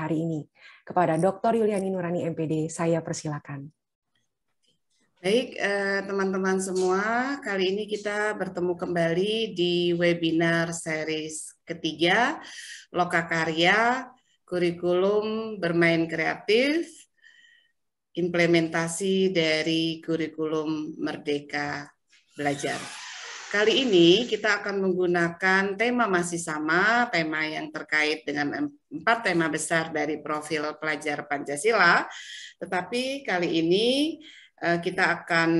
hari ini. Kepada Dr. Yuliani Nurani MPD, saya persilakan. Baik, teman-teman semua, kali ini kita bertemu kembali di webinar series ketiga, Lokakarya, Kurikulum Bermain Kreatif, implementasi dari kurikulum Merdeka Belajar. Kali ini kita akan menggunakan tema masih sama, tema yang terkait dengan 4 tema besar dari profil pelajar Pancasila, tetapi kali ini kita akan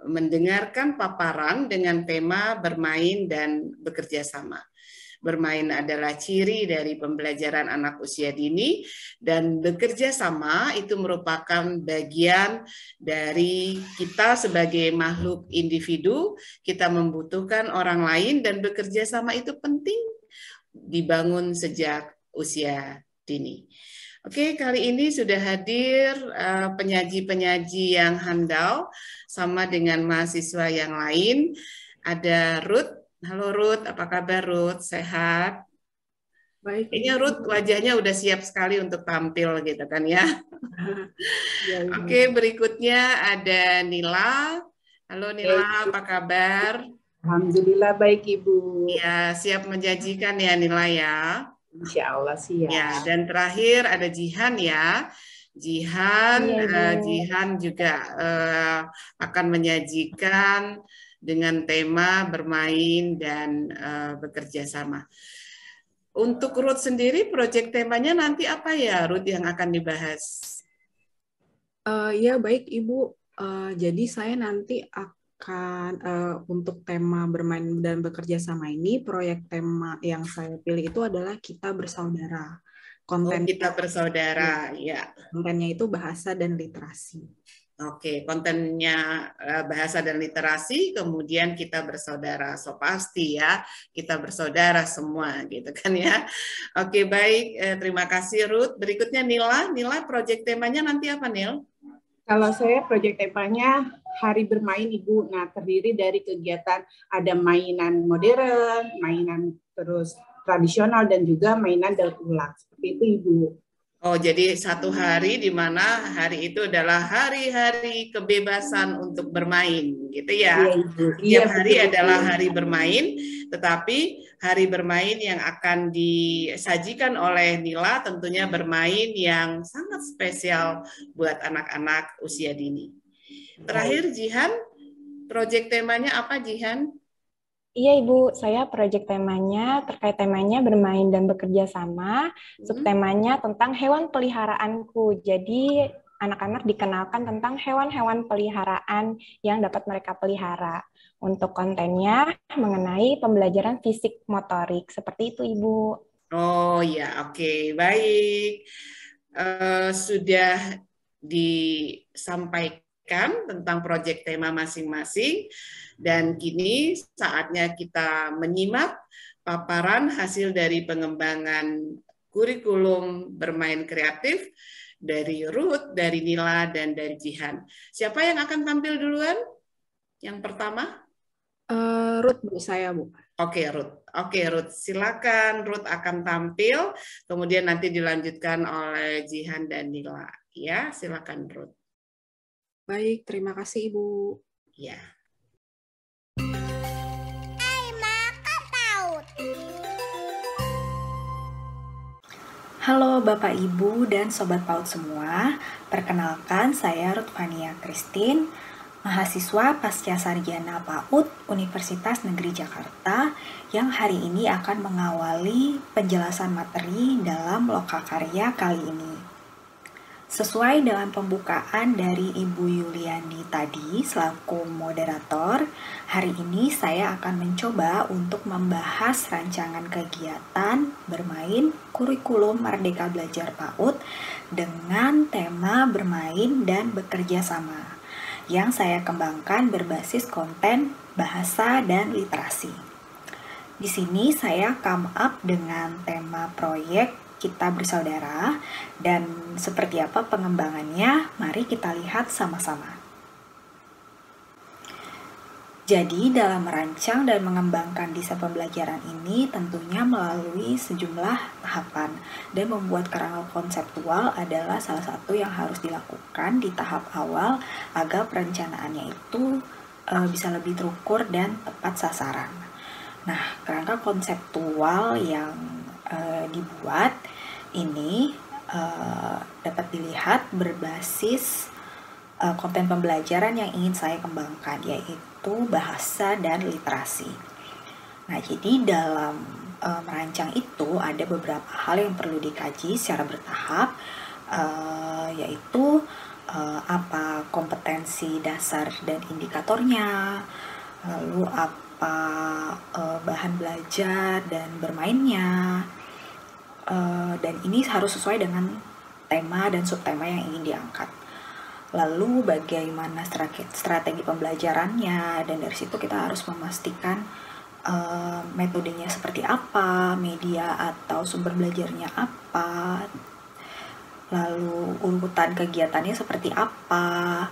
mendengarkan paparan dengan tema bermain dan bekerja sama. Bermain adalah ciri dari pembelajaran anak usia dini, dan bekerja sama itu merupakan bagian dari kita sebagai makhluk individu. Kita membutuhkan orang lain, dan bekerja sama itu penting dibangun sejak usia dini. Oke, kali ini sudah hadir penyaji-penyaji yang handal sama dengan mahasiswa yang lain. Ada Ruth. Halo Ruth, apa kabar Ruth? Sehat? Baik. Kayaknya Ruth wajahnya udah siap sekali untuk tampil gitu kan ya. Oke, berikutnya ada Nila. Halo Nila, apa kabar? Alhamdulillah baik Ibu. Ya, siap menjanjikan ya Nila ya. Insya Allah siap. Ya, dan terakhir ada Jihan ya. Jihan juga akan menyajikan dengan tema bermain dan bekerja sama. Untuk Ruth sendiri, proyek temanya nanti apa ya, Ruth, yang akan dibahas? Ya baik Ibu. Jadi saya nanti akan untuk tema bermain dan bekerja sama ini, proyek tema yang saya pilih itu adalah Kita Bersaudara. Kita Bersaudara, ya. Kontennya itu bahasa dan literasi. Oke, kontennya bahasa dan literasi, kemudian kita bersaudara. So pasti ya, kita bersaudara semua gitu kan ya. Oke, baik. Terima kasih Ruth. Berikutnya Nila. Nila, proyek temanya nanti apa, Nil? Kalau saya proyek temanya Hari Bermain Ibu. Nah, terdiri dari kegiatan ada mainan modern, mainan terus tradisional, dan juga mainan daur ulang. Seperti itu Ibu. Oh, jadi satu hari di mana hari itu adalah hari-hari kebebasan untuk bermain, gitu ya. Tiap hari adalah hari bermain, tetapi hari bermain yang akan disajikan oleh Nila tentunya bermain yang sangat spesial buat anak-anak usia dini. Terakhir, Jihan, proyek temanya apa, Jihan? Iya Ibu, saya proyek temanya terkait temanya bermain dan bekerja sama. Subtemanya tentang hewan peliharaanku. Jadi anak-anak dikenalkan tentang hewan-hewan peliharaan yang dapat mereka pelihara. Untuk kontennya mengenai pembelajaran fisik motorik. Seperti itu Ibu. Oh ya, oke, baik. Sudah disampaikan tentang proyek tema masing-masing. Dan kini saatnya kita menyimak paparan hasil dari pengembangan kurikulum bermain kreatif dari Ruth, dari Nila, dan dari Jihan. Siapa yang akan tampil duluan? Yang pertama? Ruth, Bu, saya, Bu. Oke, Ruth. Silakan Ruth akan tampil, kemudian nanti dilanjutkan oleh Jihan dan Nila. Ya, silakan Ruth. Baik, terima kasih Ibu. Ya. Halo Bapak Ibu dan Sobat PAUD semua, perkenalkan saya Ruth Fania Christine, mahasiswa Pasca Sarjana PAUD Universitas Negeri Jakarta yang hari ini akan mengawali penjelasan materi dalam Lokakarya kali ini. Sesuai dengan pembukaan dari Ibu Yuliani tadi selaku moderator, hari ini saya akan mencoba untuk membahas rancangan kegiatan bermain kurikulum Merdeka Belajar PAUD dengan tema bermain dan bekerja sama yang saya kembangkan berbasis konten bahasa dan literasi. Di sini saya come up dengan tema proyek Kita Bersaudara, dan seperti apa pengembangannya, mari kita lihat sama-sama. Jadi dalam merancang dan mengembangkan desain pembelajaran ini tentunya melalui sejumlah tahapan, dan membuat kerangka konseptual adalah salah satu yang harus dilakukan di tahap awal agar perencanaannya itu bisa lebih terukur dan tepat sasaran. Nah, kerangka konseptual yang dibuat ini dapat dilihat berbasis konten pembelajaran yang ingin saya kembangkan, yaitu bahasa dan literasi. Nah, jadi dalam merancang itu ada beberapa hal yang perlu dikaji secara bertahap, yaitu apa kompetensi dasar dan indikatornya, lalu apa bahan belajar dan bermainnya, dan ini harus sesuai dengan tema dan subtema yang ingin diangkat. Lalu bagaimana strategi pembelajarannya, dan dari situ kita harus memastikan metodenya seperti apa, media atau sumber belajarnya apa, lalu urutan kegiatannya seperti apa,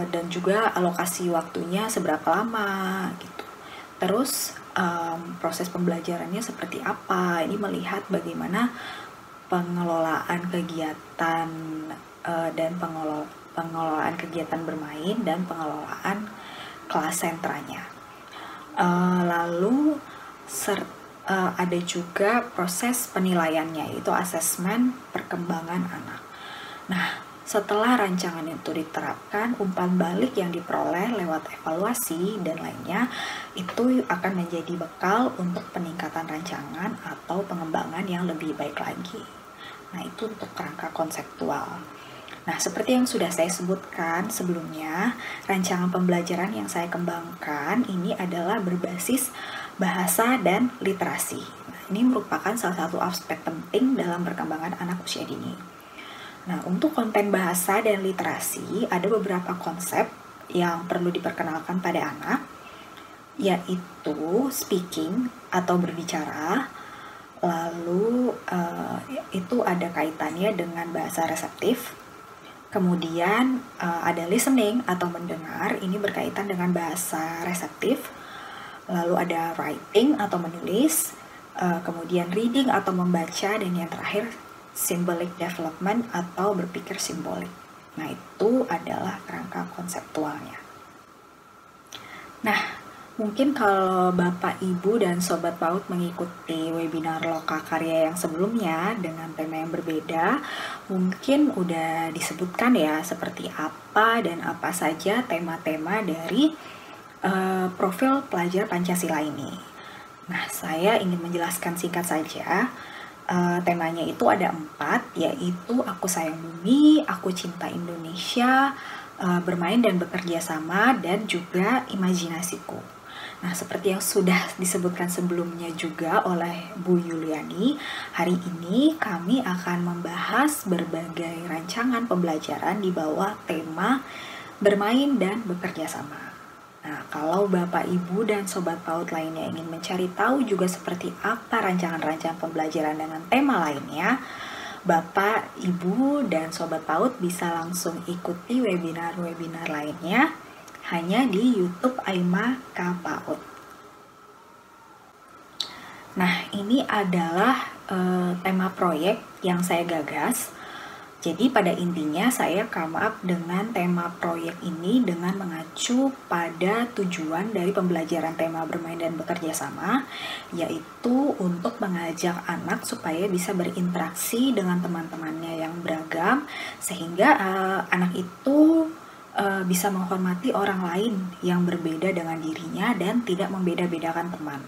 dan juga alokasi waktunya seberapa lama gitu. Terus proses pembelajarannya seperti apa, ini melihat bagaimana pengelolaan kegiatan dan pengelolaan kegiatan bermain dan pengelolaan kelas sentranya. Lalu ada juga proses penilaiannya, yaitu asesmen perkembangan anak. Nah, setelah rancangan itu diterapkan, umpan balik yang diperoleh lewat evaluasi dan lainnya itu akan menjadi bekal untuk peningkatan rancangan atau pengembangan yang lebih baik lagi. Nah, itu untuk kerangka konseptual. Nah, seperti yang sudah saya sebutkan sebelumnya, rancangan pembelajaran yang saya kembangkan ini adalah berbasis bahasa dan literasi. Nah, ini merupakan salah satu aspek penting dalam perkembangan anak usia dini. Nah, untuk konten bahasa dan literasi, ada beberapa konsep yang perlu diperkenalkan pada anak, yaitu speaking atau berbicara, lalu itu ada kaitannya dengan bahasa reseptif. Kemudian ada listening atau mendengar, ini berkaitan dengan bahasa reseptif. Lalu ada writing atau menulis, kemudian reading atau membaca, dan yang terakhir symbolic development atau berpikir simbolik. Nah, itu adalah kerangka konseptualnya. Nah, mungkin kalau Bapak, Ibu, dan Sobat PAUD mengikuti webinar Lokakarya yang sebelumnya dengan tema yang berbeda, mungkin udah disebutkan ya seperti apa dan apa saja tema-tema dari profil pelajar Pancasila ini. Nah, saya ingin menjelaskan singkat saja. Temanya itu ada 4, yaitu Aku Sayang Bumi, Aku Cinta Indonesia, Bermain dan Bekerja Sama, dan juga Imajinasiku. Nah, seperti yang sudah disebutkan sebelumnya juga oleh Bu Yuliani, hari ini kami akan membahas berbagai rancangan pembelajaran di bawah tema Bermain dan Bekerja Sama. Nah, kalau Bapak, Ibu, dan Sobat PAUD lainnya ingin mencari tahu juga seperti apa rancangan-rancangan pembelajaran dengan tema lainnya, Bapak, Ibu, dan Sobat PAUD bisa langsung ikuti webinar-webinar lainnya hanya di YouTube Aima K. PAUD. Nah, ini adalah tema proyek yang saya gagas. Jadi pada intinya saya come up dengan tema proyek ini dengan mengacu pada tujuan dari pembelajaran tema Bermain dan Bekerja Sama, yaitu untuk mengajak anak supaya bisa berinteraksi dengan teman-temannya yang beragam, sehingga anak itu bisa menghormati orang lain yang berbeda dengan dirinya dan tidak membeda-bedakan teman.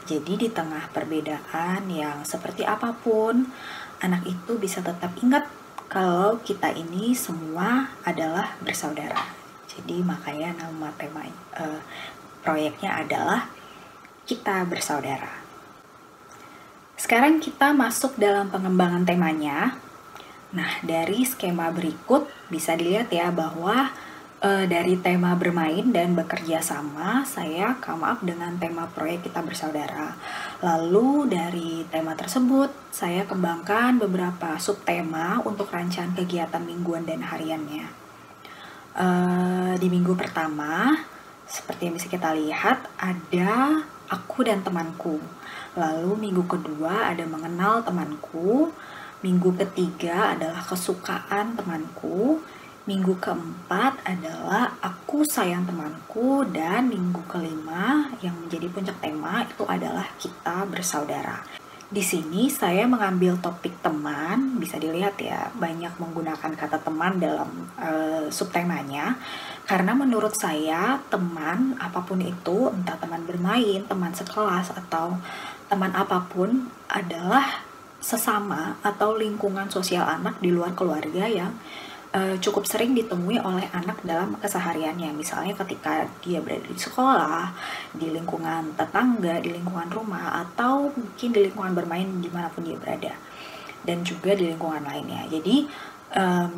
Jadi di tengah perbedaan yang seperti apapun, anak itu bisa tetap ingat kalau kita ini semua adalah bersaudara. Jadi makanya nama tema proyeknya adalah Kita Bersaudara. Sekarang kita masuk dalam pengembangan temanya. Nah, dari skema berikut bisa dilihat ya bahwa dari tema Bermain dan Bekerja Sama, saya come up dengan tema proyek Kita Bersaudara. Lalu dari tema tersebut, saya kembangkan beberapa subtema untuk rancangan kegiatan mingguan dan hariannya. Di minggu pertama, Seperti yang bisa kita lihat, ada aku dan temanku. Lalu minggu kedua ada mengenal temanku. Minggu ketiga adalah kesukaan temanku. Minggu keempat adalah aku sayang temanku. Dan minggu kelima yang menjadi puncak tema itu adalah kita bersaudara. Di sini saya mengambil topik teman, bisa dilihat ya, banyak menggunakan kata teman dalam subtemanya. Karena menurut saya teman apapun itu, entah teman bermain, teman sekelas, atau teman apapun adalah sesama atau lingkungan sosial anak di luar keluarga yang cukup sering ditemui oleh anak dalam kesehariannya. Misalnya ketika dia berada di sekolah, di lingkungan tetangga, di lingkungan rumah, atau mungkin di lingkungan bermain dimanapun dia berada. Dan juga di lingkungan lainnya. Jadi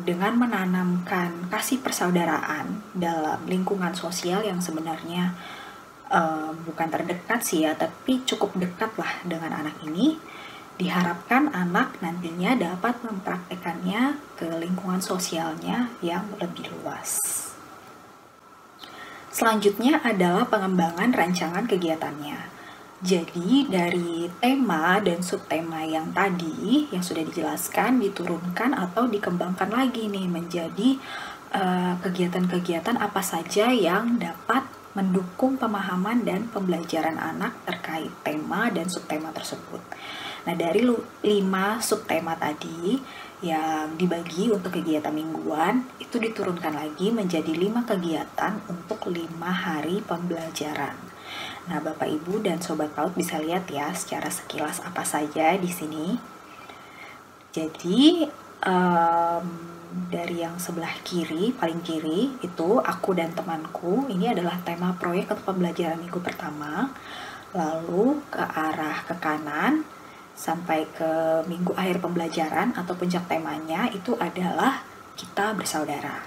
dengan menanamkan kasih persaudaraan dalam lingkungan sosial yang sebenarnya bukan terdekat sih ya, tapi cukup dekat lah dengan anak ini, diharapkan anak nantinya dapat mempraktekannya ke lingkungan sosialnya yang lebih luas. Selanjutnya adalah pengembangan rancangan kegiatannya. Jadi dari tema dan subtema yang tadi yang sudah dijelaskan diturunkan atau dikembangkan lagi nih menjadi kegiatan-kegiatan apa saja yang dapat mendukung pemahaman dan pembelajaran anak terkait tema dan subtema tersebut. Nah, dari 5 subtema tadi yang dibagi untuk kegiatan mingguan, itu diturunkan lagi menjadi 5 kegiatan untuk 5 hari pembelajaran. Nah, Bapak, Ibu, dan Sobat PAUD bisa lihat ya secara sekilas apa saja di sini. Jadi, dari yang sebelah kiri, paling kiri, itu aku dan temanku. Ini adalah tema proyek untuk pembelajaran minggu pertama. Lalu ke arah ke kanan, sampai ke minggu akhir pembelajaran atau puncak temanya itu adalah kita bersaudara.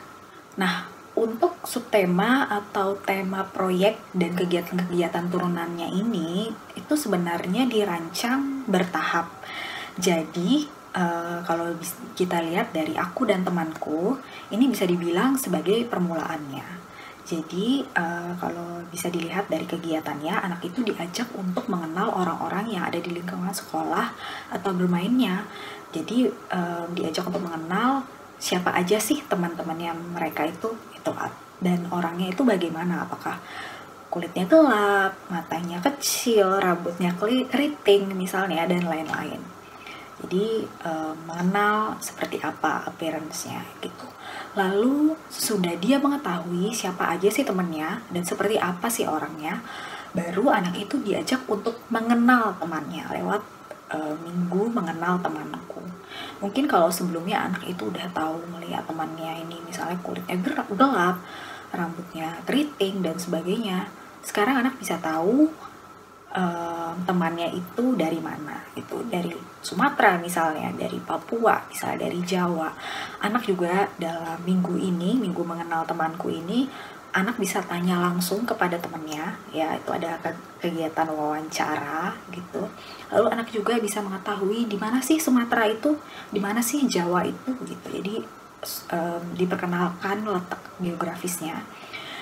Nah, untuk subtema atau tema proyek dan kegiatan-kegiatan turunannya ini itu sebenarnya dirancang bertahap. Jadi kalau kita lihat dari aku dan temanku, ini bisa dibilang sebagai permulaannya. Jadi kalau bisa dilihat dari kegiatannya, anak itu diajak untuk mengenal orang-orang yang ada di lingkungan sekolah atau bermainnya. Jadi diajak untuk mengenal siapa aja sih teman-temannya mereka itu dan orangnya itu bagaimana, apakah kulitnya gelap, matanya kecil, rambutnya keriting misalnya, dan lain-lain. Jadi mengenal seperti apa appearance-nya gitu. Lalu sudah dia mengetahui siapa aja sih temannya dan seperti apa sih orangnya, baru anak itu diajak untuk mengenal temannya lewat minggu mengenal temanku. Mungkin kalau sebelumnya anak itu udah tahu melihat temannya ini misalnya kulitnya gelap, rambutnya keriting dan sebagainya. Sekarang anak bisa tahu temannya itu dari mana, itu dari Sumatera misalnya, dari Papua, misalnya dari Jawa. Anak juga dalam minggu ini, minggu mengenal temanku ini, anak bisa tanya langsung kepada temannya, ya itu ada kegiatan wawancara gitu. Lalu anak juga bisa mengetahui di mana sih Sumatera itu, di mana sih Jawa itu gitu. Jadi diperkenalkan letak geografisnya.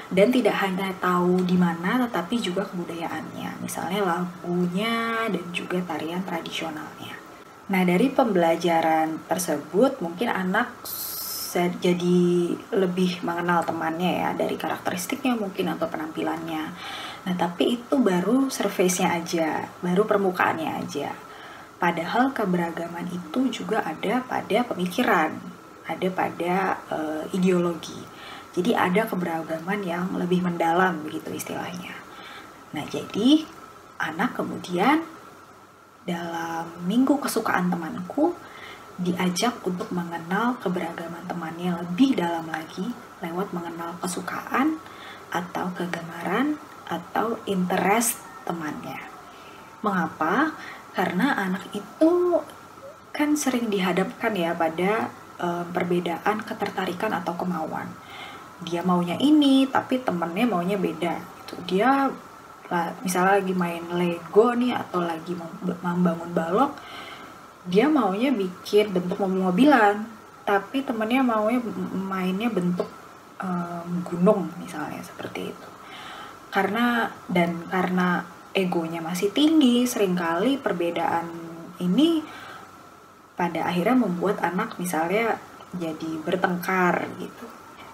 Dan tidak hanya tahu di mana, tetapi juga kebudayaannya, misalnya lagunya dan juga tarian tradisionalnya. Nah, dari pembelajaran tersebut mungkin anak jadi lebih mengenal temannya ya, dari karakteristiknya mungkin atau penampilannya. Nah, tapi itu baru surface-nya aja, baru permukaannya aja. Padahal keberagaman itu juga ada pada pemikiran, ada pada ideologi. Jadi ada keberagaman yang lebih mendalam begitu istilahnya. Nah, jadi anak kemudian dalam minggu kesukaan temanku diajak untuk mengenal keberagaman temannya lebih dalam lagi lewat mengenal kesukaan atau kegemaran atau interest temannya. Mengapa? Karena anak itu kan sering dihadapkan ya pada perbedaan ketertarikan atau kemauan. Dia maunya ini, tapi temennya maunya beda. Dia misalnya lagi main Lego nih, atau lagi membangun balok, dia maunya bikin bentuk mobil-mobilan, tapi temennya maunya mainnya bentuk gunung misalnya, seperti itu. karena egonya masih tinggi, seringkali perbedaan ini pada akhirnya membuat anak misalnya jadi bertengkar gitu.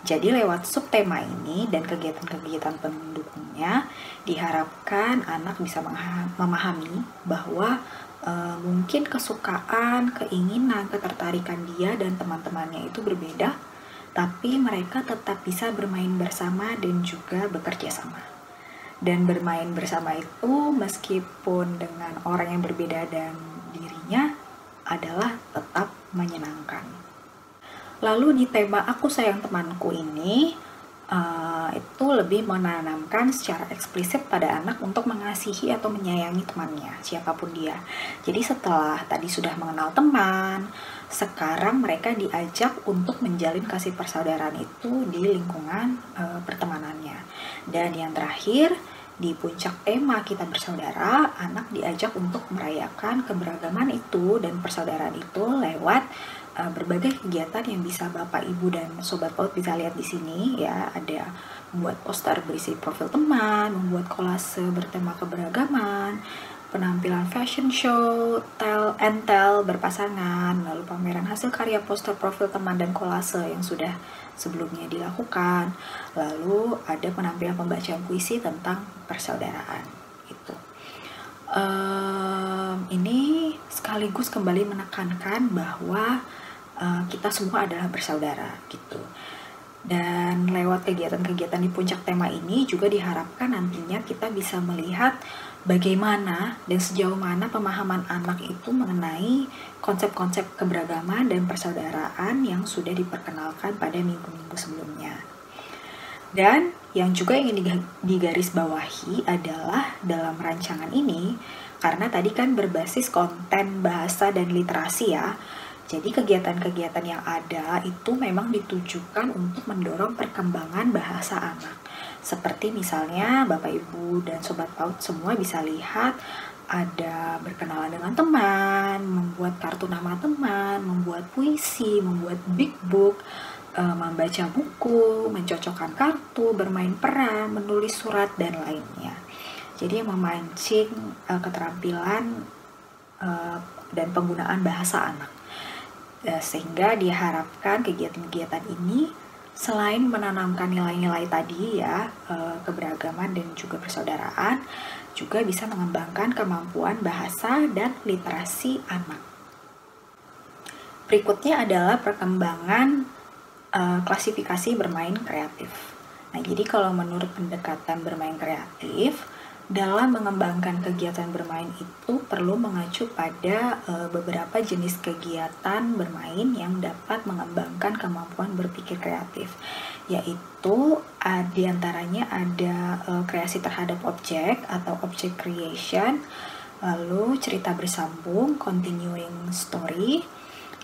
Jadi lewat subtema ini dan kegiatan-kegiatan pendukungnya diharapkan anak bisa memahami bahwa mungkin kesukaan, keinginan, ketertarikan dia dan teman-temannya itu berbeda, tapi mereka tetap bisa bermain bersama dan juga bekerja sama. Dan bermain bersama itu meskipun dengan orang yang berbeda dan dirinya adalah tetap menyenangkan. Lalu di tema Aku Sayang Temanku ini, itu lebih menanamkan secara eksplisit pada anak untuk mengasihi atau menyayangi temannya, siapapun dia. Jadi setelah tadi sudah mengenal teman, sekarang mereka diajak untuk menjalin kasih persaudaraan itu di lingkungan pertemanannya. Dan yang terakhir, di puncak tema Kita Bersaudara, anak diajak untuk merayakan keberagaman itu dan persaudaraan itu lewat berbagai kegiatan yang bisa Bapak, Ibu, dan Sobat PAUD bisa lihat di sini ya. Ada membuat poster berisi profil teman, membuat kolase bertema keberagaman, penampilan fashion show, tell and tell berpasangan, lalu pameran hasil karya poster profil teman dan kolase yang sudah sebelumnya dilakukan, lalu ada penampilan pembacaan puisi tentang persaudaraan itu. Ini sekaligus kembali menekankan bahwa kita semua adalah bersaudara gitu. Dan lewat kegiatan-kegiatan di puncak tema ini juga diharapkan nantinya kita bisa melihat bagaimana dan sejauh mana pemahaman anak itu mengenai konsep-konsep keberagaman dan persaudaraan yang sudah diperkenalkan pada minggu-minggu sebelumnya. Dan yang juga ingin digarisbawahi adalah dalam rancangan ini, karena tadi kan berbasis konten bahasa dan literasi ya, jadi kegiatan-kegiatan yang ada itu memang ditujukan untuk mendorong perkembangan bahasa anak. Seperti misalnya Bapak, Ibu, dan Sobat PAUD semua bisa lihat ada berkenalan dengan teman, membuat kartu nama teman, membuat puisi, membuat big book, membaca buku, mencocokkan kartu, bermain peran, menulis surat, dan lainnya. Jadi memancing keterampilan dan penggunaan bahasa anak. Sehingga diharapkan kegiatan-kegiatan ini selain menanamkan nilai-nilai tadi ya, keberagaman dan juga persaudaraan, juga bisa mengembangkan kemampuan bahasa dan literasi anak. Berikutnya adalah perkembangan klasifikasi bermain kreatif. Nah, jadi kalau menurut pendekatan bermain kreatif, dalam mengembangkan kegiatan bermain itu perlu mengacu pada beberapa jenis kegiatan bermain yang dapat mengembangkan kemampuan berpikir kreatif, yaitu diantaranya ada kreasi terhadap objek atau object creation, lalu cerita bersambung, continuing story,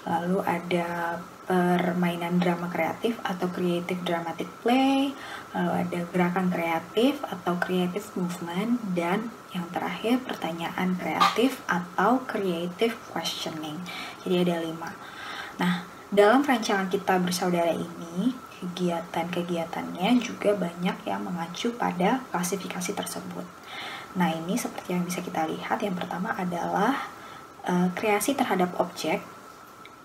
lalu ada permainan drama kreatif atau creative dramatic play, lalu ada gerakan kreatif atau creative movement, dan yang terakhir pertanyaan kreatif atau creative questioning. Jadi ada 5. Nah, dalam rancangan Kita Bersaudara ini, kegiatan-kegiatannya juga banyak yang mengacu pada klasifikasi tersebut. Nah, ini seperti yang bisa kita lihat, yang pertama adalah kreasi terhadap objek.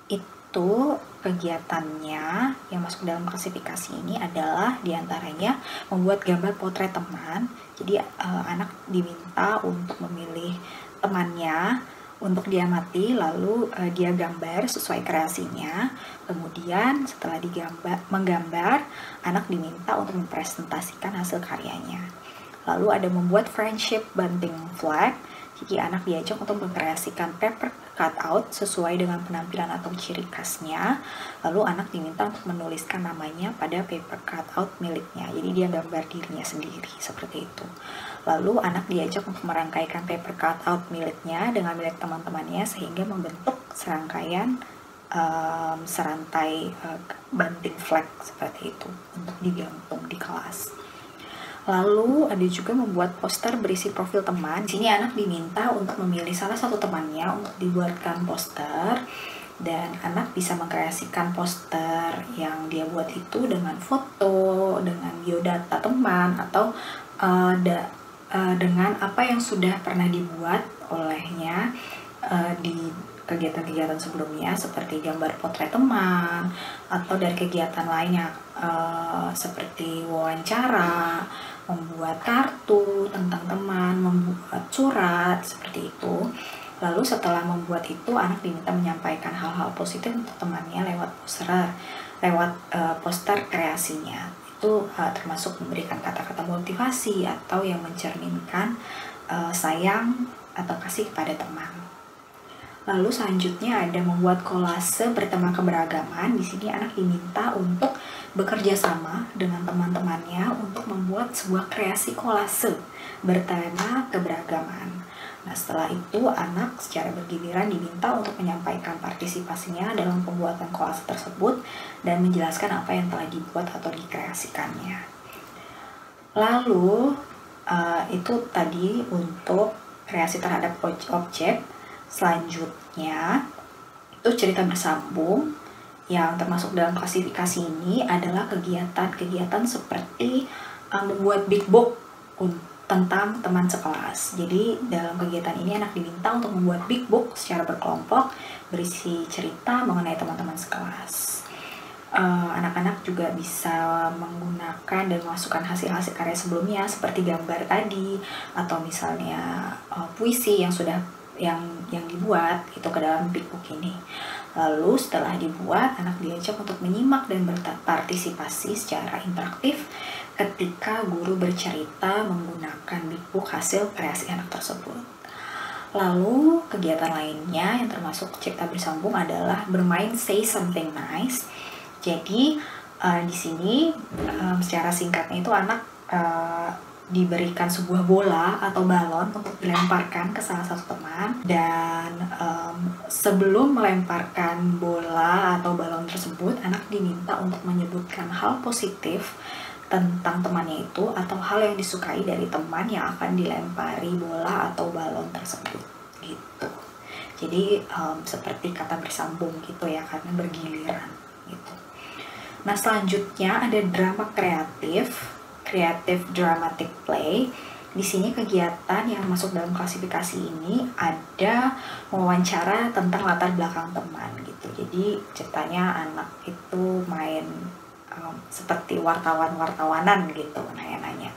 Itu kegiatannya yang masuk dalam klasifikasi ini adalah diantaranya membuat gambar potret teman. Jadi anak diminta untuk memilih temannya untuk diamati, lalu dia gambar sesuai kreasinya. Kemudian setelah menggambar, anak diminta untuk mempresentasikan hasil karyanya. Lalu ada membuat friendship bunting flag. Jadi anak diajak untuk mengkreasikan paper cutout sesuai dengan penampilan atau ciri khasnya. Lalu anak diminta untuk menuliskan namanya pada paper cutout miliknya. Jadi dia gambar dirinya sendiri seperti itu. Lalu anak diajak untuk merangkaikan paper cutout miliknya dengan milik teman-temannya sehingga membentuk serangkaian serantai bunting flag seperti itu untuk digantung di kelas. Lalu ada juga membuat poster berisi profil teman. Di sini anak diminta untuk memilih salah satu temannya untuk dibuatkan poster, dan anak bisa mengkreasikan poster yang dia buat itu dengan foto, dengan biodata teman, atau dengan apa yang sudah pernah dibuat olehnya di kegiatan-kegiatan sebelumnya, seperti gambar potret teman atau dari kegiatan lainnya seperti wawancara, membuat kartu tentang teman, membuat surat seperti itu. Lalu setelah membuat itu, anak diminta menyampaikan hal-hal positif untuk temannya lewat poster kreasinya. Itu termasuk memberikan kata-kata motivasi atau yang mencerminkan sayang atau kasih kepada teman. Lalu selanjutnya ada membuat kolase bertema keberagaman. Di sini anak diminta untuk bekerja sama dengan teman-temannya untuk membuat sebuah kreasi kolase bertema keberagaman. Nah, setelah itu anak secara bergiliran diminta untuk menyampaikan partisipasinya dalam pembuatan kolase tersebut dan menjelaskan apa yang telah dibuat atau dikreasikannya. Lalu itu tadi untuk kreasi terhadap objek. Selanjutnya itu cerita bersambung, yang termasuk dalam klasifikasi ini adalah kegiatan-kegiatan seperti membuat big book tentang teman sekelas. Jadi dalam kegiatan ini anak diminta untuk membuat big book secara berkelompok berisi cerita mengenai teman-teman sekelas. Anak-anak juga bisa menggunakan dan memasukkan hasil-hasil karya sebelumnya seperti gambar tadi, atau misalnya puisi yang sudah yang dibuat itu ke dalam big book ini. Lalu setelah dibuat, anak diajak untuk menyimak dan berpartisipasi secara interaktif ketika guru bercerita menggunakan big book hasil kreasi anak tersebut. Lalu kegiatan lainnya yang termasuk cerita bersambung adalah bermain Say Something Nice. Jadi di sini secara singkatnya itu anak diberikan sebuah bola atau balon untuk dilemparkan ke salah satu teman, dan sebelum melemparkan bola atau balon tersebut, anak diminta untuk menyebutkan hal positif tentang temannya itu atau hal yang disukai dari teman yang akan dilempari bola atau balon tersebut gitu. Jadi seperti kata bersambung gitu ya, karena bergiliran gitu. Nah, selanjutnya ada drama kreatif, Creative Dramatic Play. Di sini kegiatan yang masuk dalam klasifikasi ini ada wawancara tentang latar belakang teman gitu. Jadi ceritanya anak itu main seperti wartawan-wartawanan gitu, nanya-nanya.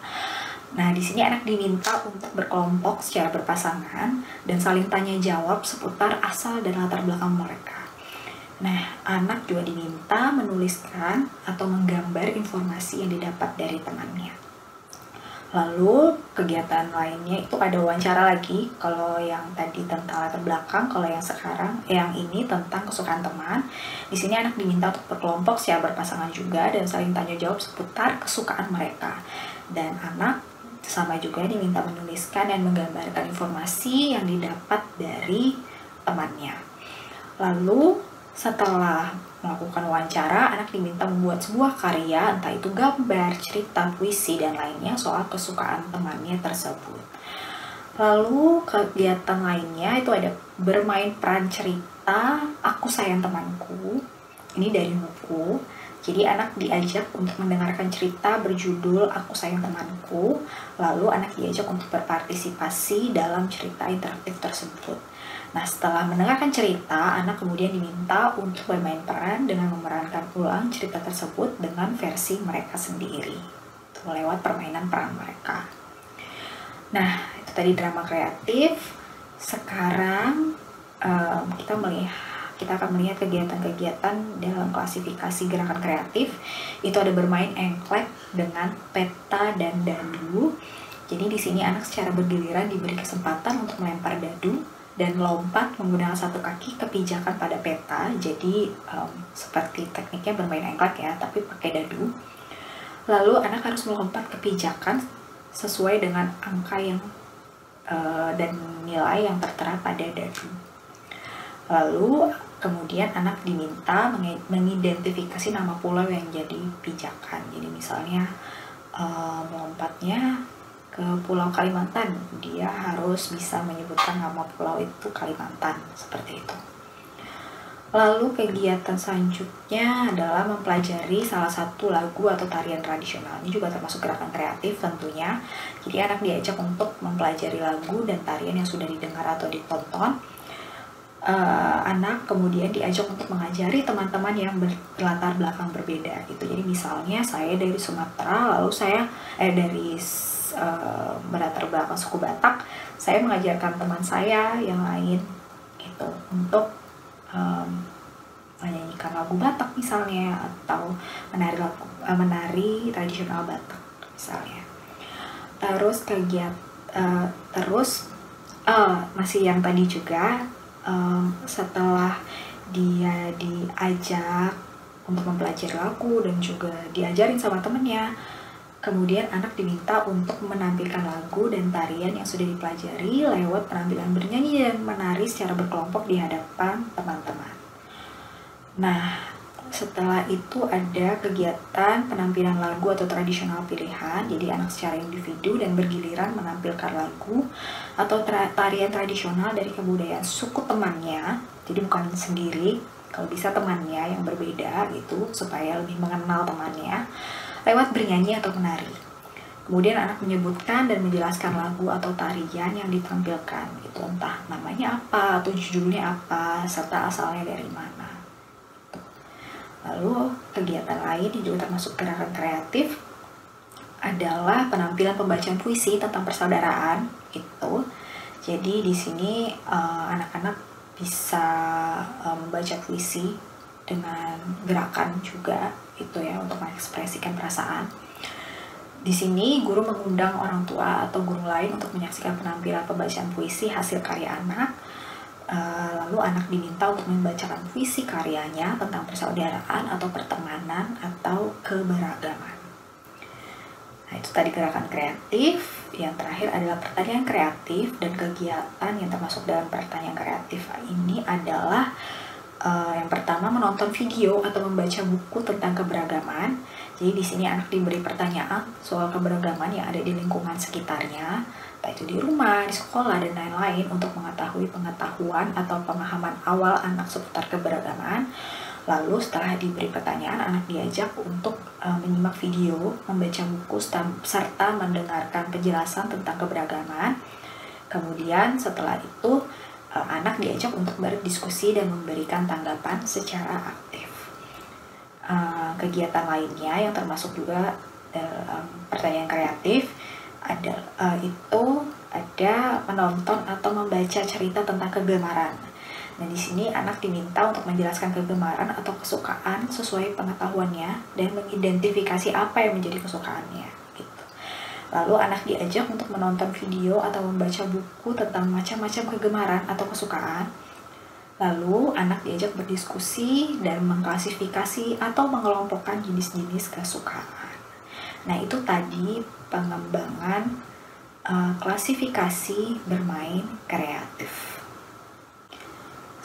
Nah, di sini anak diminta untuk berkelompok secara berpasangan dan saling tanya jawab seputar asal dan latar belakang mereka. Nah, anak juga diminta menuliskan atau menggambar informasi yang didapat dari temannya. Lalu kegiatan lainnya itu ada wawancara lagi. Kalau yang tadi tentang latar belakang, kalau yang ini tentang kesukaan teman. Di sini anak diminta untuk berkelompok secara berpasangan juga dan saling tanya jawab seputar kesukaan mereka. Dan anak sama juga diminta menuliskan dan menggambarkan informasi yang didapat dari temannya. Lalu setelah melakukan wawancara, anak diminta membuat sebuah karya, entah itu gambar, cerita, puisi, dan lainnya soal kesukaan temannya tersebut. Lalu kegiatan lainnya itu ada bermain peran cerita Aku Sayang Temanku. Ini dari buku. Jadi anak diajak untuk mendengarkan cerita berjudul Aku Sayang Temanku. Lalu anak diajak untuk berpartisipasi dalam cerita interaktif tersebut. Nah, setelah mendengarkan cerita, anak kemudian diminta untuk bermain peran dengan memerankan ulang cerita tersebut dengan versi mereka sendiri, lewat permainan peran mereka. Nah, itu tadi drama kreatif. Sekarang kita akan melihat kegiatan-kegiatan dalam klasifikasi gerakan kreatif. Itu ada bermain engklek dengan peta dan dadu. Jadi di sini anak secara bergiliran diberi kesempatan untuk melempar dadu dan lompat menggunakan satu kaki ke pijakan pada peta. Jadi seperti tekniknya bermain engklek ya, tapi pakai dadu. Lalu anak harus melompat ke pijakan sesuai dengan angka yang dan nilai yang tertera pada dadu. Lalu kemudian anak diminta mengidentifikasi nama pulau yang jadi pijakan. Jadi misalnya melompatnya ke Pulau Kalimantan, dia harus bisa menyebutkan nama pulau itu Kalimantan, seperti itu. Lalu kegiatan selanjutnya adalah mempelajari salah satu lagu atau tarian tradisional. Ini juga termasuk gerakan kreatif tentunya. Jadi anak diajak untuk mempelajari lagu dan tarian yang sudah didengar atau ditonton. Anak kemudian diajak untuk mengajari teman-teman yang berlatar belakang berbeda gitu. Jadi misalnya saya dari Sumatera, lalu saya dari berlatar belakang suku Batak, saya mengajarkan teman saya yang lain gitu untuk menyanyikan lagu Batak misalnya, atau menari tradisional Batak misalnya. Terus masih yang tadi juga, setelah dia diajak untuk mempelajari lagu dan juga diajarin sama temennya, kemudian anak diminta untuk menampilkan lagu dan tarian yang sudah dipelajari lewat penampilan bernyanyi dan menari secara berkelompok di hadapan teman-teman. Nah, setelah itu ada kegiatan penampilan lagu atau tradisional pilihan. Jadi anak secara individu dan bergiliran menampilkan lagu atau tarian tradisional dari kebudayaan suku temannya. Jadi bukan sendiri, kalau bisa temannya yang berbeda gitu, supaya lebih mengenal temannya lewat bernyanyi atau menari. Kemudian anak menyebutkan dan menjelaskan lagu atau tarian yang ditampilkan gitu, entah namanya apa atau judulnya apa serta asalnya dari mana. Lalu kegiatan lain yang juga termasuk gerakan kreatif adalah penampilan pembacaan puisi tentang persaudaraan gitu. Jadi di sini anak-anak bisa membaca puisi dengan gerakan juga gitu ya, untuk mengekspresikan perasaan. Di sini guru mengundang orang tua atau guru lain untuk menyaksikan penampilan pembacaan puisi hasil karya anak. Lalu anak diminta untuk membacakan puisi karyanya tentang persaudaraan atau pertemanan atau keberagaman. Nah, itu tadi gerakan kreatif. Yang terakhir adalah pertanyaan kreatif, dan kegiatan yang termasuk dalam pertanyaan kreatif ini adalah yang pertama menonton video atau membaca buku tentang keberagaman. Jadi di sini anak diberi pertanyaan soal keberagaman yang ada di lingkungan sekitarnya, entah itu di rumah, di sekolah, dan lain-lain, untuk mengetahui pengetahuan atau pemahaman awal anak seputar keberagaman. Lalu setelah diberi pertanyaan, anak diajak untuk menyimak video, membaca buku, serta mendengarkan penjelasan tentang keberagaman. Kemudian setelah itu anak diajak untuk berdiskusi dan memberikan tanggapan secara aktif. Kegiatan lainnya yang termasuk juga dalam pertanyaan kreatif itu ada menonton atau membaca cerita tentang kegemaran. Nah, di sini anak diminta untuk menjelaskan kegemaran atau kesukaan sesuai pengetahuannya dan mengidentifikasi apa yang menjadi kesukaannya gitu. Lalu anak diajak untuk menonton video atau membaca buku tentang macam-macam kegemaran atau kesukaan. Lalu anak diajak berdiskusi dan mengklasifikasi atau mengelompokkan jenis-jenis kesukaan. Nah, itu tadi pengembangan klasifikasi bermain kreatif.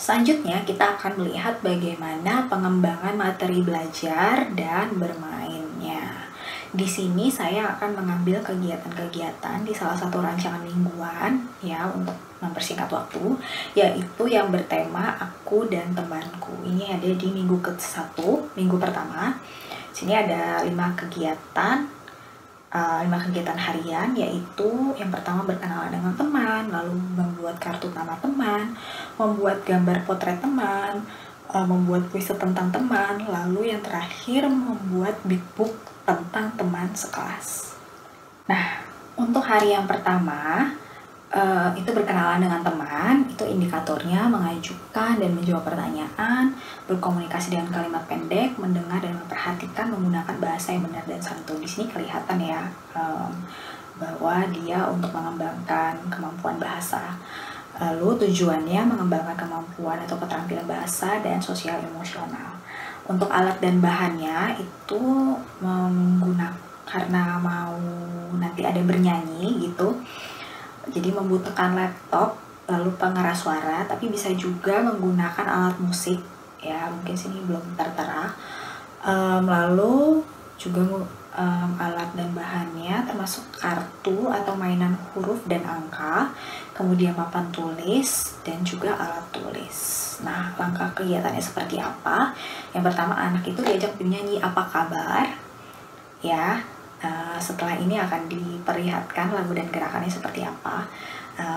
Selanjutnya kita akan melihat bagaimana pengembangan materi belajar dan bermainnya. Di sini saya akan mengambil kegiatan-kegiatan di salah satu rancangan mingguan ya, untuk mempersingkat waktu, yaitu yang bertema Aku dan Temanku. Ini ada di minggu ke-1, minggu pertama. Sini ada 5 kegiatan harian, yaitu yang pertama berkenalan dengan teman, lalu membuat kartu nama teman, membuat gambar potret teman, membuat kuis tentang teman, lalu yang terakhir membuat big book tentang teman sekelas. Nah, untuk hari yang pertama itu berkenalan dengan teman, itu indikatornya mengajukan dan menjawab pertanyaan, berkomunikasi dengan kalimat pendek, mendengar dan memperhatikan menggunakan bahasa yang benar dan santun. Di sini kelihatan ya bahwa dia untuk mengembangkan kemampuan bahasa. Lalu tujuannya mengembangkan kemampuan atau keterampilan bahasa dan sosial emosional. Untuk alat dan bahannya itu menggunakan, karena mau nanti ada bernyanyi gitu, jadi membutuhkan laptop, lalu pengeras suara, tapi bisa juga menggunakan alat musik ya, mungkin sini belum tertera. Lalu juga alat dan bahannya termasuk kartu atau mainan huruf dan angka, kemudian papan tulis, dan juga alat tulis. Nah, langkah kegiatannya seperti apa? Yang pertama, anak itu diajak bernyanyi apa kabar, ya. Setelah ini akan diperlihatkan lagu dan gerakannya seperti apa.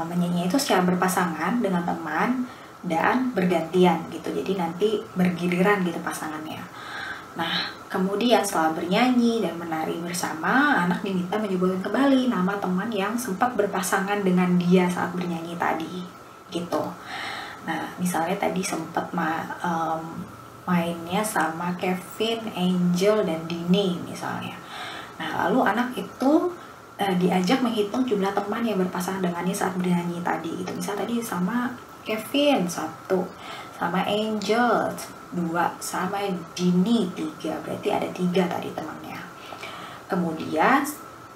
Menyanyi itu secara berpasangan dengan teman dan bergantian gitu, jadi nanti bergiliran gitu pasangannya. Nah, kemudian setelah bernyanyi dan menari bersama, anak diminta menyebutkan kembali nama teman yang sempat berpasangan dengan dia saat bernyanyi tadi, gitu. Nah, misalnya tadi sempat mainnya sama Kevin, Angel, dan Dini misalnya. Nah, lalu anak itu diajak menghitung jumlah teman yang berpasangan dengannya saat bernyanyi tadi, gitu. Misal tadi sama Kevin 1, sama Angel 2, sama Dini 3, berarti ada 3 tadi temannya. Kemudian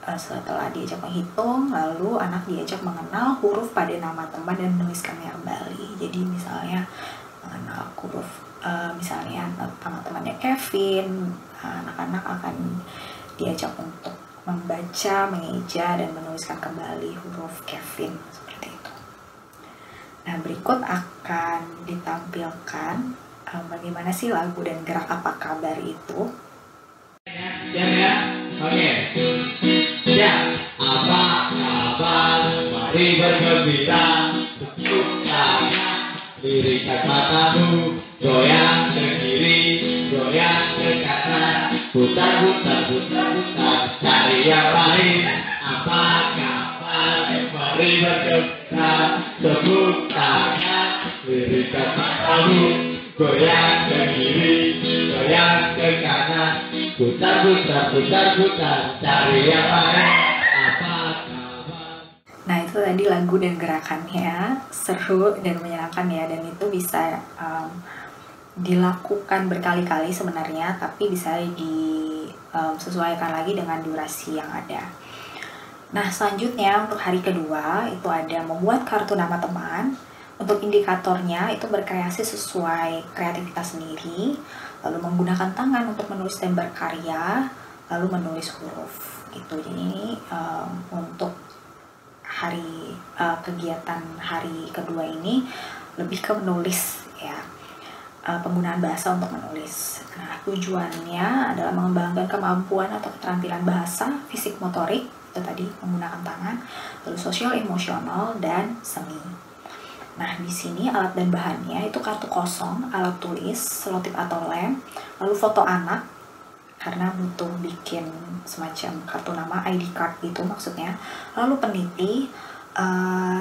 setelah diajak menghitung, lalu anak diajak mengenal huruf pada nama teman dan menuliskannya kembali. Jadi misalnya mengenal huruf, misalnya nama temannya Kevin, anak-anak akan diajak untuk membaca, mengeja, dan menuliskan kembali huruf Kevin, seperti itu. Nah, berikut akan ditampilkan bagaimana sih lagu dan gerak apa kabar itu. Ya, oke. Ya, apa kabar? Mari bergembira, tepuk tangan, lirikan matamu, goyang ke kiri, goyang ke kanan, putar, cari yang lain. Apa kabar? Mari bergembira, tepuk tangan, lirikan matamu, goyang ke kiri, goyang ke kanan, putar, cari yang lain. Apa kabar? Nah, itu tadi lagu dan gerakannya, seru dan menyenangkan ya, dan itu bisa dilakukan berkali-kali sebenarnya, tapi bisa disesuaikan lagi dengan durasi yang ada. Nah, selanjutnya untuk hari kedua itu ada membuat kartu nama teman. Untuk indikatornya itu berkreasi sesuai kreativitas sendiri, lalu menggunakan tangan untuk menulis dan berkarya, lalu menulis huruf gitu. Jadi untuk kegiatan hari kedua ini lebih ke menulis ya, penggunaan bahasa untuk menulis. Nah, tujuannya adalah mengembangkan kemampuan atau keterampilan bahasa, fisik motorik, itu tadi menggunakan tangan, lalu sosial emosional, dan seni. Nah, di sini alat dan bahannya itu kartu kosong, alat tulis, selotip atau lem, lalu foto anak, karena butuh bikin semacam kartu nama, ID card gitu maksudnya, lalu peniti,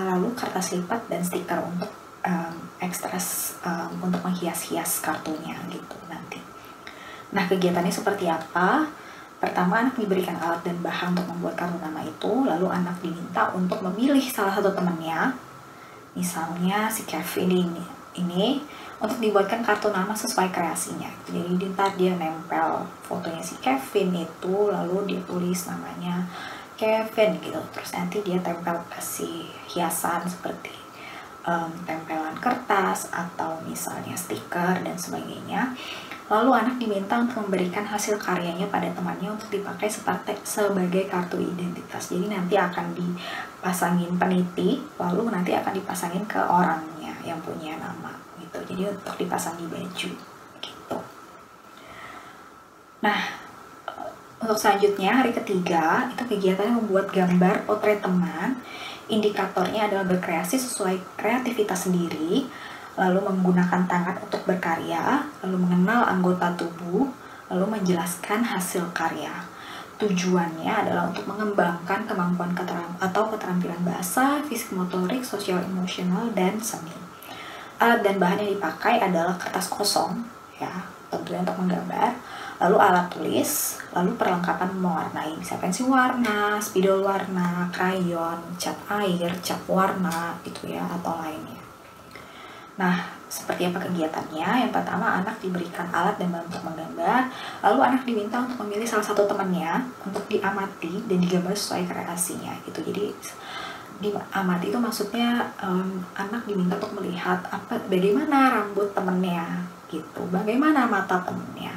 lalu kertas lipat dan stiker untuk ekstras untuk menghias-hias kartunya gitu nanti. Nah, kegiatannya seperti apa? Pertama, anak diberikan alat dan bahan untuk membuat kartu nama itu, lalu anak diminta untuk memilih salah satu temannya, misalnya si Kevin ini untuk dibuatkan kartu nama sesuai kreasinya. Jadi ntar dia nempel fotonya si Kevin itu, lalu dia tulis namanya Kevin gitu. Terus nanti dia tempel kasih hiasan seperti tempelan kertas atau misalnya stiker dan sebagainya. Lalu anak diminta untuk memberikan hasil karyanya pada temannya untuk dipakai sebagai kartu identitas. Jadi nanti akan dipasangin peniti, lalu nanti akan dipasangin ke orangnya yang punya nama gitu. Jadi untuk dipasang di baju gitu. Nah, untuk selanjutnya hari ketiga itu kegiatannya membuat gambar potret teman. Indikatornya adalah berkreasi sesuai kreativitas sendiri, lalu menggunakan tangan untuk berkarya, lalu mengenal anggota tubuh, lalu menjelaskan hasil karya. Tujuannya adalah untuk mengembangkan kemampuan keterampilan bahasa, fisik motorik, sosial emosional, dan seni. Alat dan bahan yang dipakai adalah kertas kosong, ya, tentunya untuk menggambar, lalu alat tulis, lalu perlengkapan mewarnai, bisa pensil warna, spidol warna, krayon, cat air, cat warna, gitu ya, atau lainnya. Nah, seperti apa kegiatannya? Yang pertama, anak diberikan alat dan bahan untuk menggambar, lalu anak diminta untuk memilih salah satu temannya untuk diamati dan digambar sesuai kreasinya gitu. Jadi diamati itu maksudnya anak diminta untuk melihat bagaimana rambut temannya gitu, bagaimana mata temannya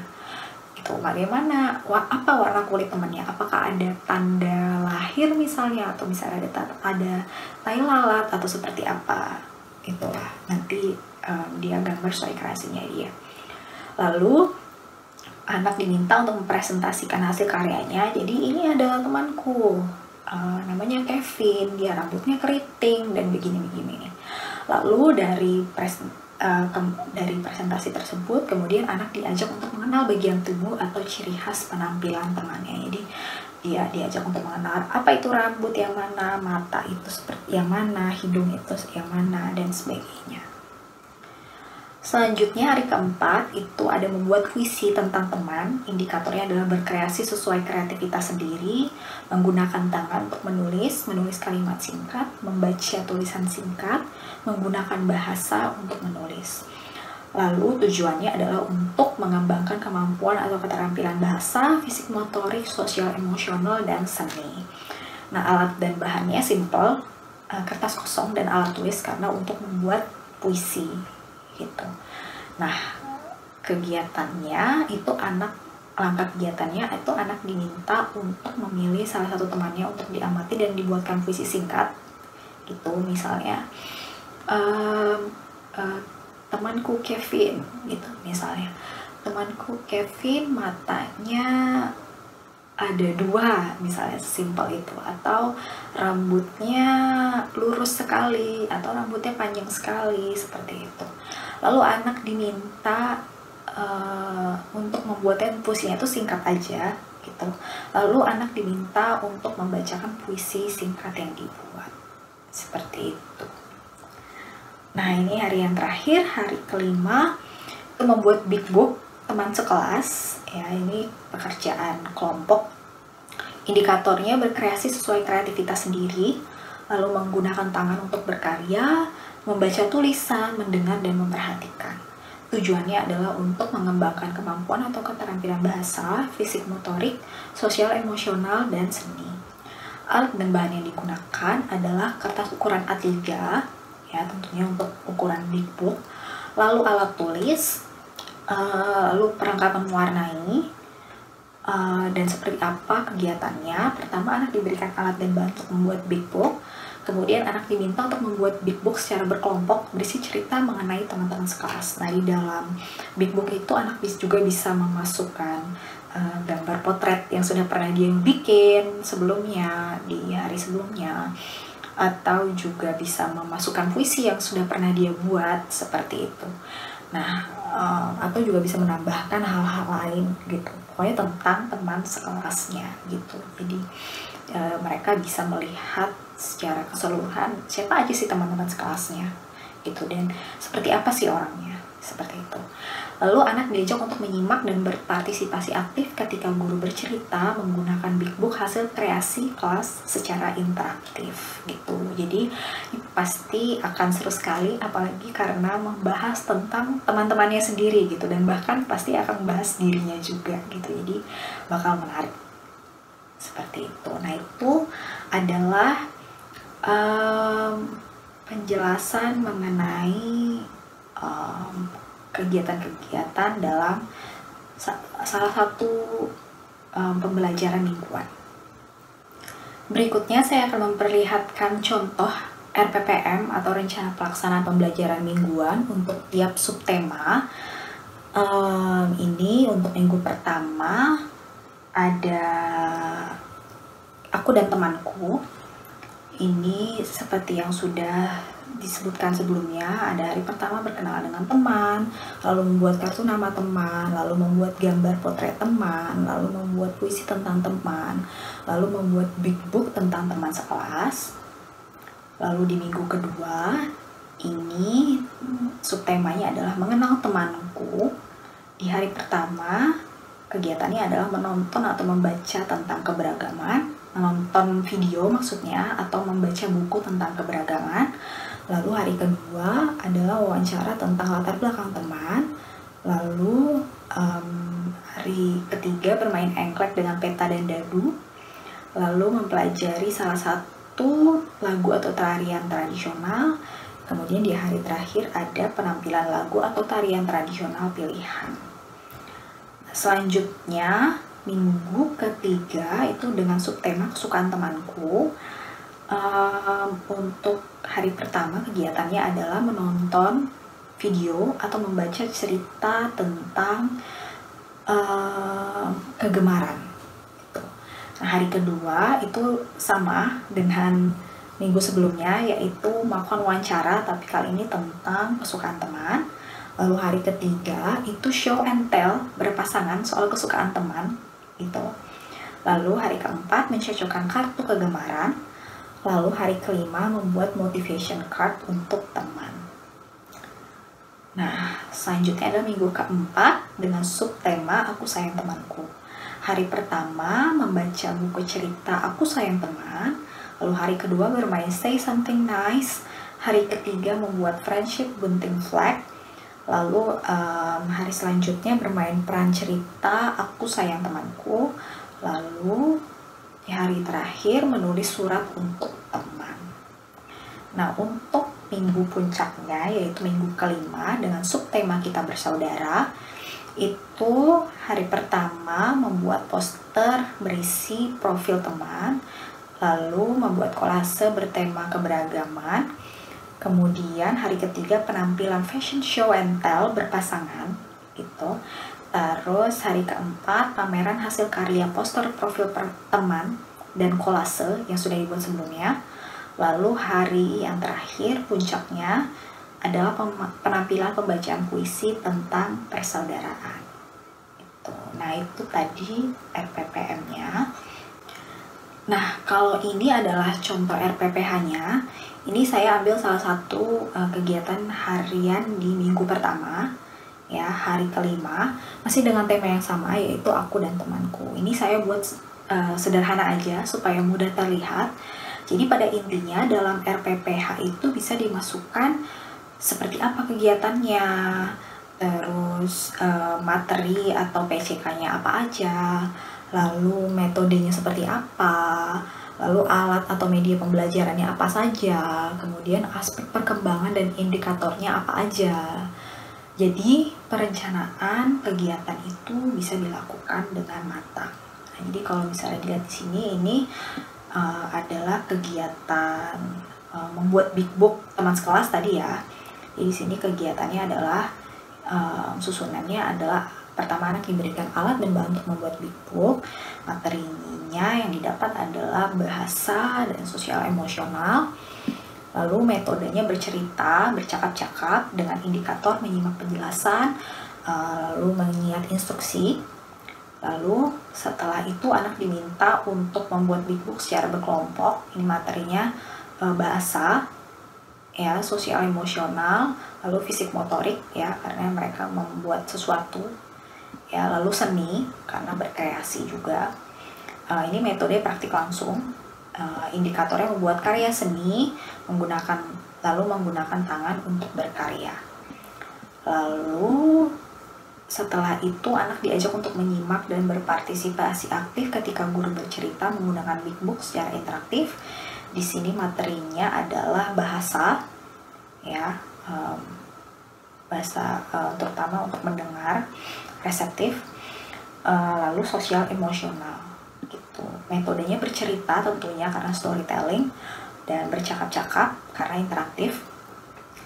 gitu. gitu. Bagaimana, apa warna kulit temannya? Apakah ada tanda lahir misalnya, atau misalnya ada tai lalat atau seperti apa? Itulah nanti dia gambar sesuai kreasinya dia. Lalu anak diminta untuk mempresentasikan hasil karyanya. Jadi ini adalah temanku, namanya Kevin, dia rambutnya keriting dan begini-begini. Lalu dari presentasi tersebut, kemudian anak diajak untuk mengenal bagian tubuh atau ciri khas penampilan temannya. Jadi dia diajak untuk mengenal apa itu rambut yang mana, mata itu seperti yang mana, hidung itu yang mana, dan sebagainya. Selanjutnya hari keempat itu ada membuat puisi tentang teman. Indikatornya adalah berkreasi sesuai kreativitas sendiri, menggunakan tangan untuk menulis kalimat singkat, membaca tulisan singkat, menggunakan bahasa untuk menulis. Lalu tujuannya adalah untuk mengembangkan kemampuan atau keterampilan bahasa, fisik motorik, sosial emosional, dan seni. Nah, alat dan bahannya simple, kertas kosong dan alat tulis karena untuk membuat puisi gitu. Nah, kegiatannya itu langkah kegiatannya itu anak diminta untuk memilih salah satu temannya untuk diamati dan dibuatkan puisi singkat gitu. Misalnya temanku Kevin gitu, misalnya temanku Kevin matanya ada 2, misalnya simpel itu, atau rambutnya lurus sekali, atau rambutnya panjang sekali, seperti itu. Lalu anak diminta untuk membuatnya puisinya itu singkat aja gitu. Lalu anak diminta untuk membacakan puisi singkat yang dibuat, seperti itu. Nah, ini hari yang terakhir, hari kelima, itu membuat big book teman sekelas. Ya, ini pekerjaan kelompok. Indikatornya berkreasi sesuai kreativitas sendiri, lalu menggunakan tangan untuk berkarya, membaca tulisan, mendengar, dan memperhatikan. Tujuannya adalah untuk mengembangkan kemampuan atau keterampilan bahasa, fisik motorik, sosial emosional, dan seni. Alat dan bahan yang digunakan adalah kertas ukuran A3, ya tentunya untuk ukuran big book, lalu alat tulis, lalu perlengkapan mewarnai, dan seperti apa kegiatannya. Pertama, anak diberikan alat dan bahan untuk membuat big book. Kemudian anak diminta untuk membuat big book secara berkelompok berisi cerita mengenai teman-teman sekelas. Nah, di dalam big book itu anak juga bisa memasukkan gambar potret yang sudah pernah dia bikin sebelumnya, di hari sebelumnya, atau juga bisa memasukkan puisi yang sudah pernah dia buat, seperti itu. Nah, atau juga bisa menambahkan hal-hal lain gitu, pokoknya tentang teman sekelasnya gitu. Jadi mereka bisa melihat secara keseluruhan siapa aja sih teman-teman sekelasnya gitu, dan seperti apa sih orangnya, seperti itu. Lalu anak diajak untuk menyimak dan berpartisipasi aktif ketika guru bercerita menggunakan big book hasil kreasi kelas secara interaktif gitu. Jadi pasti akan seru sekali, apalagi karena membahas tentang teman-temannya sendiri gitu, dan bahkan pasti akan membahas dirinya juga gitu. Jadi bakal menarik seperti itu. Nah, itu adalah penjelasan mengenai kegiatan-kegiatan dalam salah satu pembelajaran mingguan. Berikutnya saya akan memperlihatkan contoh RPPM atau rencana pelaksanaan pembelajaran mingguan untuk tiap subtema. Ini untuk minggu pertama ada aku dan temanku. Ini seperti yang sudah disebutkan sebelumnya, ada hari pertama berkenalan dengan teman, lalu membuat kartu nama teman, lalu membuat gambar potret teman, lalu membuat puisi tentang teman, lalu membuat big book tentang teman sekelas. Lalu di minggu kedua ini subtemanya adalah mengenal temanku. Di hari pertama kegiatannya adalah menonton atau membaca tentang keberagaman, menonton video maksudnya, atau membaca buku tentang keberagaman. Lalu hari kedua adalah wawancara tentang latar belakang teman. Lalu hari ketiga bermain engklek dengan peta dan dadu. Lalu mempelajari salah satu lagu atau tarian tradisional. Kemudian di hari terakhir ada penampilan lagu atau tarian tradisional pilihan. Selanjutnya, minggu ketiga itu dengan subtema kesukaan temanku. Untuk hari pertama kegiatannya adalah menonton video atau membaca cerita tentang kegemaran. Nah, hari kedua itu sama dengan minggu sebelumnya, yaitu melakukan wawancara, tapi kali ini tentang kesukaan teman. Lalu hari ketiga itu show and tell berpasangan soal kesukaan teman itu. Lalu hari keempat mencocokkan kartu kegemaran. Lalu hari kelima membuat motivation card untuk teman. Nah, selanjutnya adalah minggu keempat dengan subtema Aku Sayang Temanku. Hari pertama membaca buku cerita Aku Sayang Teman. Lalu hari kedua bermain Say Something Nice. Hari ketiga membuat friendship gunting flag. Lalu hari selanjutnya bermain peran cerita Aku Sayang Temanku. Lalu di hari terakhir menulis surat untuk teman. Nah, untuk minggu puncaknya yaitu minggu kelima dengan subtema Kita Bersaudara, itu hari pertama membuat poster berisi profil teman, lalu membuat kolase bertema keberagaman. Kemudian hari ketiga penampilan fashion show and tell berpasangan gitu. Terus hari keempat pameran hasil karya poster profil teman dan kolase yang sudah dibuat sebelumnya. Lalu hari yang terakhir puncaknya adalah penampilan pembacaan puisi tentang persaudaraan. Gitu. Nah, itu tadi RPPM-nya. Nah, kalau ini adalah contoh RPPH-nya. Ini saya ambil salah satu kegiatan harian di minggu pertama, ya, hari kelima, masih dengan tema yang sama, yaitu aku dan temanku. Ini saya buat sederhana aja supaya mudah terlihat. Jadi pada intinya dalam RPPH itu bisa dimasukkan seperti apa kegiatannya, terus materi atau PCK-nya apa aja, lalu metodenya seperti apa, lalu alat atau media pembelajarannya apa saja, kemudian aspek perkembangan dan indikatornya apa aja. Jadi perencanaan kegiatan itu bisa dilakukan dengan matang. Nah, jadi kalau misalnya dilihat di sini, ini adalah kegiatan membuat big book teman sekelas tadi ya. Jadi di sini kegiatannya adalah susunannya adalah pertama anak diberikan alat dan bahan untuk membuat big book. Materinya yang didapat adalah bahasa dan sosial emosional. Lalu metodenya bercerita, bercakap-cakap dengan indikator menyimak penjelasan, lalu mengingat instruksi. Lalu setelah itu anak diminta untuk membuat big book secara berkelompok. Ini materinya bahasa, ya, sosial emosional, lalu fisik motorik ya karena mereka membuat sesuatu. Ya, lalu seni karena berkreasi juga. Ini metode praktik langsung. Indikatornya membuat karya seni lalu menggunakan tangan untuk berkarya. Lalu setelah itu anak diajak untuk menyimak dan berpartisipasi aktif ketika guru bercerita menggunakan big book secara interaktif. Di sini materinya adalah bahasa, ya, bahasa terutama untuk mendengar, reseptif, lalu sosial emosional. Gitu. Metodenya bercerita tentunya karena storytelling dan bercakap-cakap karena interaktif.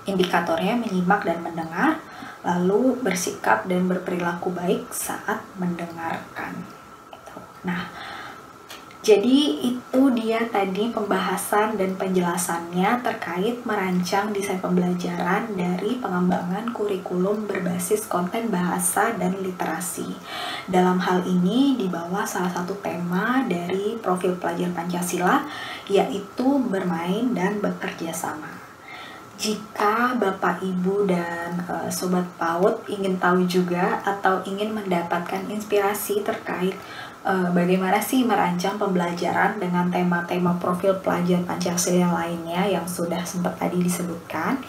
Indikatornya menyimak dan mendengar, lalu bersikap dan berperilaku baik saat mendengarkan. Gitu. Nah, jadi itu dia tadi pembahasan dan penjelasannya terkait merancang desain pembelajaran dari pengembangan kurikulum berbasis konten bahasa dan literasi. Dalam hal ini di bawah salah satu tema dari profil pelajar Pancasila, yaitu bermain dan bekerja sama. Jika Bapak, Ibu, dan Sobat PAUD ingin tahu juga atau ingin mendapatkan inspirasi terkait bagaimana sih merancang pembelajaran dengan tema-tema profil pelajar Pancasila yang lainnya yang sudah sempat tadi disebutkan,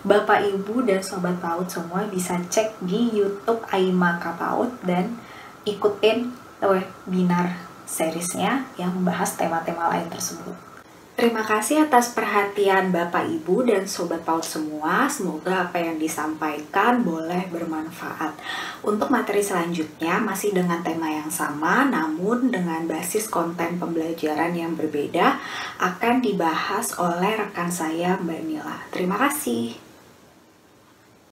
Bapak, Ibu, dan Sobat PAUD semua bisa cek di YouTube Aimaka PAUD dan ikutin webinar seriesnya yang membahas tema-tema lain tersebut. Terima kasih atas perhatian Bapak, Ibu, dan Sobat PAUD semua. Semoga apa yang disampaikan boleh bermanfaat. Untuk materi selanjutnya masih dengan tema yang sama, namun dengan basis konten pembelajaran yang berbeda, akan dibahas oleh rekan saya Mbak Nila. Terima kasih.